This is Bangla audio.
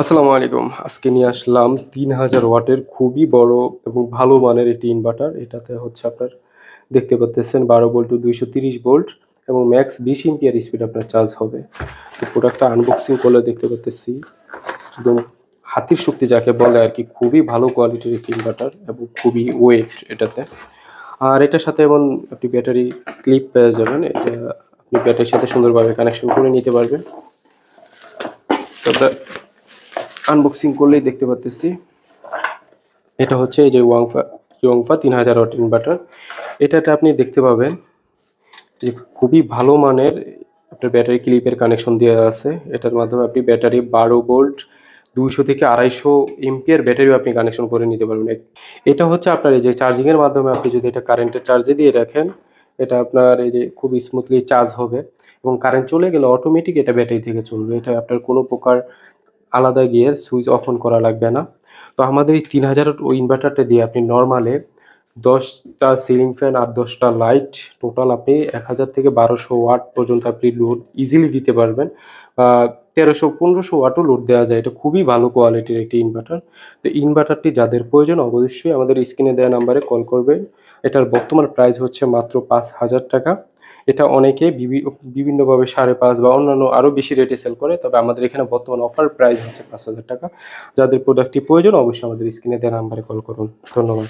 আসসালামু আলাইকুম। আজকে নিয়ে আসলাম ৩০০০ ওয়াটের খুবই বড় এবং ভালো মানের একটি ইনভার্টার। এটাতে হচ্ছে আপনার দেখতে পারতেছেন ১২ ভোল্ট টু ২৩০ ভোল্ট এবং ম্যাক্স ২০ এম্পিয়ার স্পিড আপনার চার্জ হবে। তো প্রোডাক্টটা আনবক্সিং করলে দেখতে পারতেছি একদম হাতির শক্তি যাকে বলে আরকি, খুবই ভালো কোয়ালিটির একটি ইনভার্টার এবং খুবই ওয়েট এটাতে। আর এটার সাথে এমন আপনি ব্যাটারি ক্লিপ পেয়ে যাবেন। এটা আপনি ব্যাটারির সাথে সুন্দরভাবে কানেকশন করে নিতে পারবেন। তো আপনার আনবক্সিং করলেই দেখতে পারতেছি এটা হচ্ছে এই যে ইয়ংফা ৩০০০ ওয়াট ইনভার্টার। এটাতে আপনি দেখতে পাবেন যে খুবই ভালো মানের আপনার ব্যাটারি ক্লিপের কানেকশন দেওয়া আছে। এটার মাধ্যমে আপনি ব্যাটারি ১২ ভোল্ট ২০০ থেকে ২৫০ এম্পিয়ার ব্যাটারিও আপনি কানেকশন করে নিতে পারবেন। এটা হচ্ছে আপনার এই যে চার্জিংয়ের মাধ্যমে আপনি যদি এটা কারেন্টের চার্জে দিয়ে রাখেন, এটা আপনার এই যে খুব স্মুথলি চার্জ হবে এবং কারেন্ট চলে গেলে অটোমেটিক এটা ব্যাটারি থেকে চলবে। এটা আপনার কোনো প্রকার আলাদা গিয়ে সুইচ অফ অন করা লাগবে না। তো আমাদের এই ৩০০০ ওই ইনভার্টারটা দিয়ে আপনি নরমালে ১০টা সিলিং ফ্যান আর ১০টা লাইট টোটাল আপনি ১০০০ থেকে ১২০০ ওয়াট পর্যন্ত আপনি লোড ইজিলি দিতে পারবেন। ১৩০০-১৫০০ ওয়াটও লোড দেওয়া যায়। এটা খুবই ভালো কোয়ালিটির একটি ইনভার্টার। তো ইনভার্টারটি যাদের প্রয়োজন অবশ্যই আমাদের স্ক্রিনে দেওয়া নাম্বারে কল করবেন। এটার বর্তমান প্রাইস হচ্ছে মাত্র ৳৫,০০০। এটা অনেকে বিভিন্নভাবে ৫,৫০০ বা অন্যান্য আরও বেশি রেটে সেল করে। তবে আমাদের এখানে বর্তমান অফার প্রাইস হচ্ছে ৳৫,০০০। যাদের প্রোডাক্টটি প্রয়োজন অবশ্যই আমাদের স্ক্রিনে দেওয়া নাম্বারে কল করুন। ধন্যবাদ।